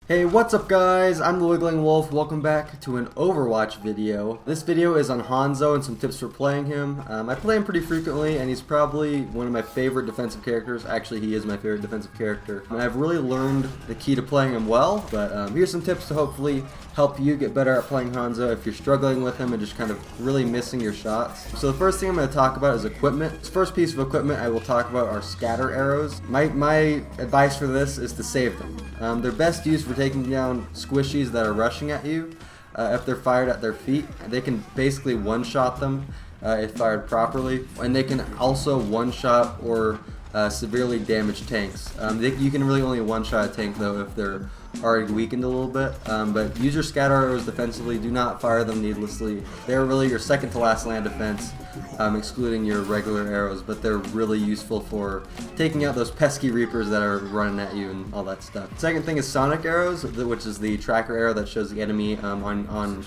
Hey, what's up guys? I'm the Wiggling Wolf. Welcome back to an Overwatch video. This video is on Hanzo and some tips for playing him. I play him pretty frequently and he's probably one of my favorite defensive characters. Actually, he is my favorite defensive character. I've really learned the key to playing him well, but here's some tips to hopefully help you get better at playing Hanzo if you're struggling with him and just kind of really missing your shots. So the first thing I'm going to talk about is equipment. The first piece of equipment I will talk about are scatter arrows. My advice for this is to save them. They're best used for taking down squishies that are rushing at you. If they're fired at their feet, they can basically one-shot them if fired properly. And they can also one-shot or severely damage tanks. You can really only one-shot a tank though if they're already weakened a little bit, but use your scatter arrows defensively. Do not fire them needlessly. They're really your second to last line defense, excluding your regular arrows, but they're really useful for taking out those pesky reapers that are running at you and all that stuff. Second thing is sonic arrows, which is the tracker arrow that shows the enemy on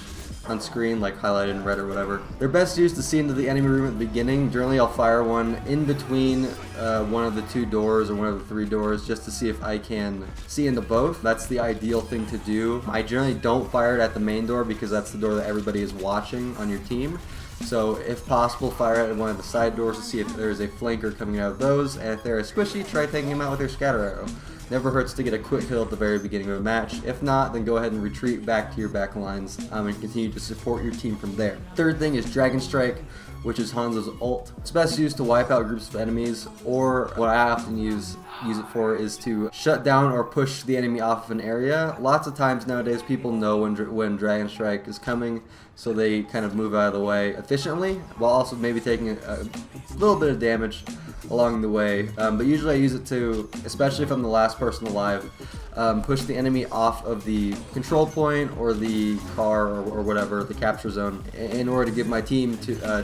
screen, like highlighted in red or whatever. They're best used to see into the enemy room at the beginning. Generally I'll fire one in between one of the two doors or one of the three doors just to see if I can see into both. That's the ideal thing to do. I generally don't fire it at the main door because that's the door that everybody is watching on your team. So if possible, fire at one of the side doors to see if there's a flanker coming out of those, and if they're a squishy, try taking him out with your scatter arrow. Never hurts to get a quick kill at the very beginning of a match. If not, then go ahead and retreat back to your back lines and continue to support your team from there. Third thing is Dragon Strike, which is Hanzo's ult. It's best used to wipe out groups of enemies, or what I often use it for is to shut down or push the enemy off of an area. Lots of times nowadays people know when Dragon Strike is coming, so they kind of move out of the way efficiently while also maybe taking a little bit of damage along the way, but usually I use it to, especially if I'm the last person alive, push the enemy off of the control point or the car or whatever, the capture zone, in order to give my team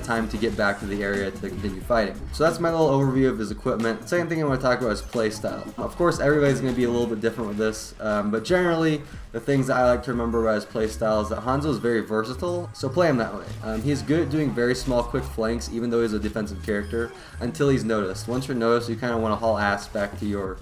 time to get back to the area to continue fighting. So that's my little overview of his equipment. Second thing I want to talk about is playstyle. Of course everybody's going to be a little bit different with this, but generally the things that I like to remember about his playstyle is that Hanzo is very versatile, so play him that way. He's good at doing very small quick flanks even though he's a defensive character until he's noticed. Once you're noticed, you kind of want to haul ass back to your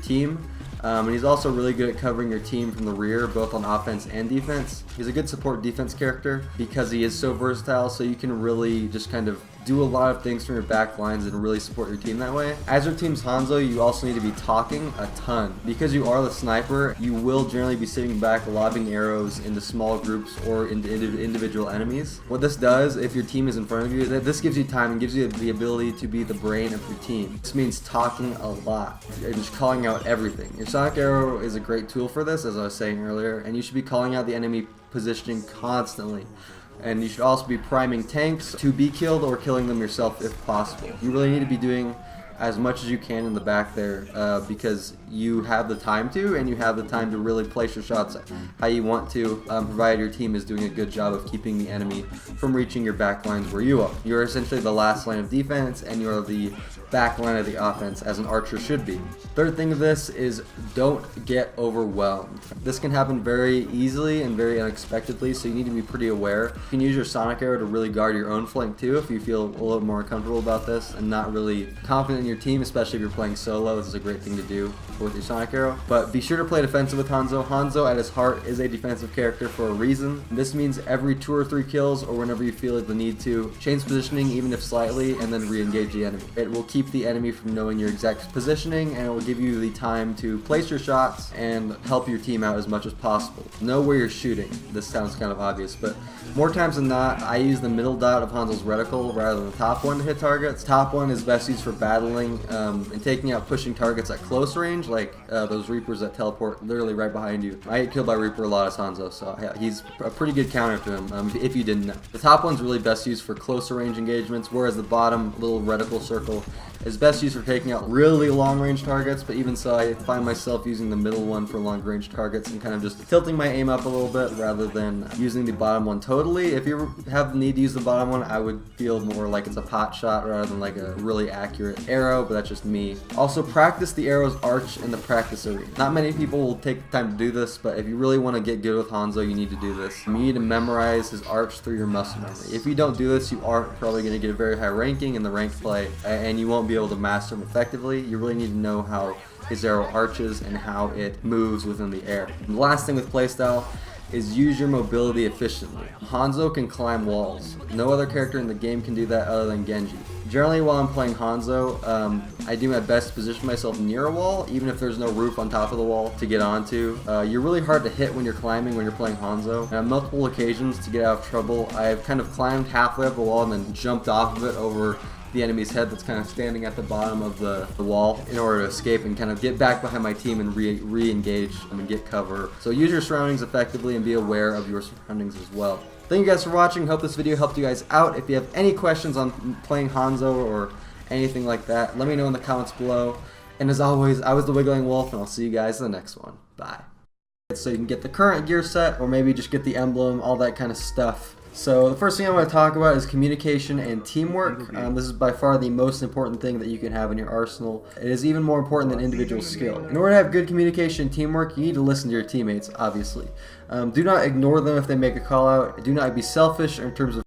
team. And he's also really good at covering your team from the rear, both on offense and defense. He's a good support defense character because he is so versatile, so you can really just kind of do a lot of things from your back lines and really support your team that way. As your team's Hanzo, you also need to be talking a ton. Because you are the sniper, you will generally be sitting back lobbing arrows into small groups or into individual enemies. What this does, if your team is in front of you, this gives you time and gives you the ability to be the brain of your team. This means talking a lot and just calling out everything. Your sonic arrow is a great tool for this, as I was saying earlier, and you should be calling out the enemy positioning constantly. And you should also be priming tanks to be killed or killing them yourself if possible. You really need to be doing as much as you can in the back there because you have the time to, and you have the time to really place your shots how you want to, provided your team is doing a good job of keeping the enemy from reaching your back lines where you are. You're essentially the last line of defense, and you're the back line of the offense, as an archer should be. Third thing of this is don't get overwhelmed. This can happen very easily and very unexpectedly, so you need to be pretty aware. You can use your sonic arrow to really guard your own flank too if you feel a little more comfortable about this and not really confident in your team, especially if you're playing solo. This is a great thing to do with your sonic arrow. But be sure to play defensive with Hanzo. Hanzo at his heart is a defensive character for a reason. This means every 2 or 3 kills, or whenever you feel the need to, change positioning even if slightly and then re-engage the enemy. It will keep the enemy from knowing your exact positioning, and it will give you the time to place your shots and help your team out as much as possible. Know where you're shooting. This sounds kind of obvious, but more times than not, I use the middle dot of Hanzo's reticle rather than the top one to hit targets. Top one is best used for battling and taking out pushing targets at close range, like those Reapers that teleport literally right behind you. I get killed by Reaper a lot as Hanzo, so yeah, he's a pretty good counter to him, if you didn't know. The top one's really best used for closer range engagements, whereas the bottom little reticle circle is best used for taking out really long range targets, but even so I find myself using the middle one for long range targets and kind of just tilting my aim up a little bit rather than using the bottom one totally. If you have the need to use the bottom one, I would feel more like it's a pot shot rather than like a really accurate arrow, but that's just me. Also, practice the arrow's arch in the practice arena. Not many people will take the time to do this, but if you really want to get good with Hanzo, you need to do this. You need to memorize his arch through your muscle memory. If you don't do this, you aren't probably going to get a very high ranking in the ranked play, and you won't be able to master him effectively. You really need to know how his arrow arches and how it moves within the air. And the last thing with playstyle is use your mobility efficiently. Hanzo can climb walls. No other character in the game can do that other than Genji. Generally while I'm playing Hanzo, I do my best to position myself near a wall, even if there's no roof on top of the wall to get onto. You're really hard to hit when you're climbing when you're playing Hanzo. And on multiple occasions to get out of trouble, I've kind of climbed halfway up the wall and then jumped off of it over the enemy's head that's kind of standing at the bottom of the wall in order to escape and kind of get back behind my team and re-engage and get cover. So use your surroundings effectively and be aware of your surroundings as well. Thank you guys for watching. Hope this video helped you guys out. If you have any questions on playing Hanzo or anything like that, let me know in the comments below. And as always, I was the Wiggling Wolf, and I'll see you guys in the next one. Bye. So you can get the current gear set, or maybe just get the emblem, all that kind of stuff. So the first thing I want to talk about is communication and teamwork. This is by far the most important thing that you can have in your arsenal. It is even more important than individual skill. In order to have good communication and teamwork, you need to listen to your teammates, obviously. Do not ignore them if they make a call out. Do not be selfish in terms of